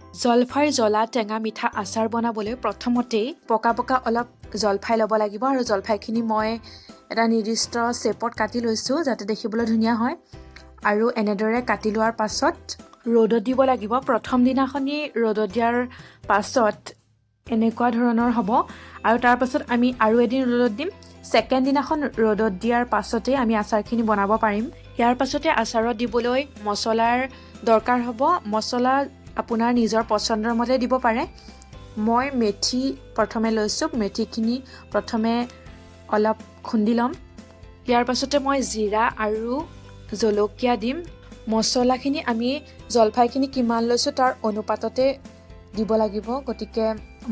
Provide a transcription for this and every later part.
জলফাইৰ জ্বলা টেঙা মিঠা আচাৰ বনাবলৈ প্ৰথমতেই পকা পকা অলপ জলফাই ল'ব লাগিব আৰু জলফাইখিনি মই এটা নিৰ্দিষ্ট শ্বেপত কাটি লৈছোঁ যাতে দেখিবলৈ ধুনীয়া হয় আৰু এনেদৰে কাটি লোৱাৰ পাছত ৰ'দত দিব লাগিব। প্ৰথম দিনাখনি ৰ'দত দিয়াৰ পাছত এনেকুৱা ধৰণৰ হ'ব আৰু তাৰ পাছত আমি আৰু এদিন ৰ'দত দিম। ছেকেণ্ড দিনাখন ৰ'দত দিয়াৰ পাছতেই আমি আচাৰখিনি বনাব পাৰিম। ইয়াৰ পাছতে আচাৰত দিবলৈ মছলাৰ দৰকাৰ হ'ব। মছলা আপোনাৰ নিজৰ পচন্দৰ মতে দিব পাৰে। মই মেথি প্ৰথমে লৈছোঁ। মেথিখিনি প্ৰথমে অলপ খুন্দি ল'ম। ইয়াৰ পাছতে মই জিৰা আৰু জলকীয়া দিম। মছলাখিনি আমি জলফাইখিনি কিমান লৈছোঁ তাৰ অনুপাততে দিব লাগিব, গতিকে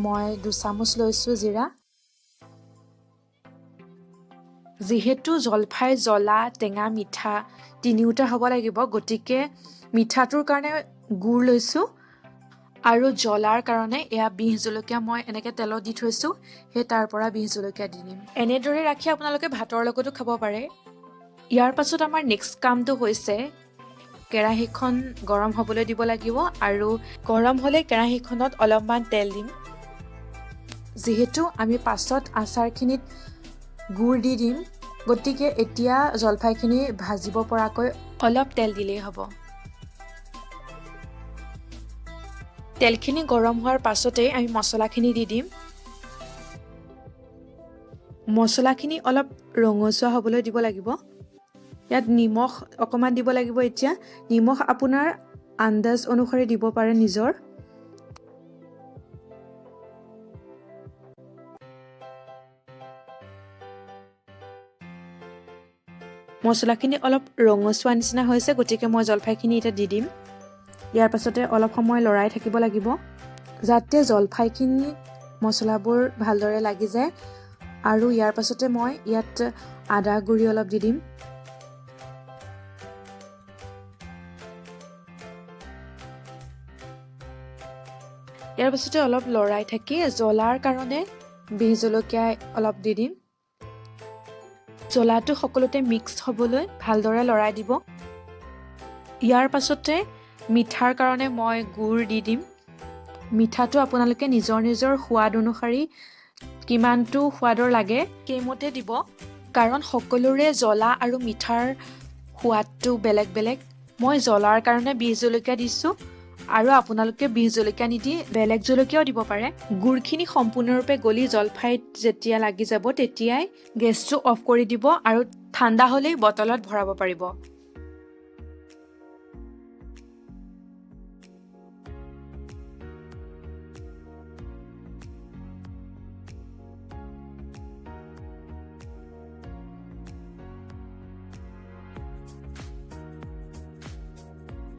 মই 2 চামুচ লৈছোঁ জিৰা। যিহেতু জলফাই জ্বলা টেঙা মিঠা তিনিওটা হ'ব লাগিব, গতিকে মিঠাটোৰ কাৰণে গুড় লৈছোঁ আৰু জ্বলাৰ কাৰণে এয়া বিহ জলকীয়া মই এনেকৈ তেলত দি থৈছোঁ, সেই তাৰ পৰা বিহ জলকীয়া দি দিম। এনেদৰে ৰাখি আপোনালোকে ভাতৰ লগতো খাব পাৰে। ইয়াৰ পাছত আমাৰ নেক্সট কামটো হৈছে কেৰাহীখন গৰম হ'বলৈ দিব লাগিব আৰু গৰম হ'লে কেৰাহীখনত অলপমান তেল দিম। যিহেতু আমি পাছত আচাৰখিনিত গুড় দি দিম, গতিকে এতিয়া জলফাইখিনি ভাজিব পৰাকৈ অলপ তেল দিলেই হ'ব। তেলখিনি গৰম হোৱাৰ পাছতেই আমি মছলাখিনি দি দিম। মছলাখিনি অলপ ৰঙচুৱা হ'বলৈ দিব লাগিব। ইয়াত নিমখ অকণমান দিব লাগিব। এতিয়া নিমখ আপোনাৰ আন্দাজ অনুসৰি দিব পাৰে নিজৰ। মছলাখিনি অলপ ৰঙচুৱা নিচিনা হৈছে, গতিকে মই জলফাইখিনি এতিয়া দি দিম। ইয়াৰ পাছতে অলপ সময় লৰাই থাকিব লাগিব যাতে জলফাইখিনি মছলাবোৰ ভালদৰে লাগি যায়। আৰু ইয়াৰ পাছতে মই ইয়াত আদা গুড়ি অলপ দি দিম। ইয়াৰ পাছতে অলপ লৰাই থাকি জ্বলাৰ কাৰণে বিহ জলকীয়া অলপ দি দিম। জ্বলাটো সকলোতে মিক্স হ'বলৈ ভালদৰে লৰাই দিব। ইয়াৰ পাছতে মিঠাৰ কাৰণে মই গুড় দি দিম। মিঠাটো আপোনালোকে নিজৰ নিজৰ সোৱাদ অনুসৰি কিমানটো সোৱাদৰ লাগে সেইমতে দিব, কাৰণ সকলোৰে জ্বলা আৰু মিঠাৰ সোৱাদটো বেলেগ বেলেগ। মই জ্বলাৰ কাৰণে বিহ জলকীয়া দিছোঁ আৰু আপোনালোকে বিহ জলকীয়া নিদি বেলেগ জলকীয়াও দিব পাৰে। গুড়খিনি সম্পূৰ্ণৰূপে গলি জলফাইত যেতিয়া লাগি যাব তেতিয়াই গেছটো অফ কৰি দিব আৰু ঠাণ্ডা হ'লেই বটলত ভৰাব পাৰিব।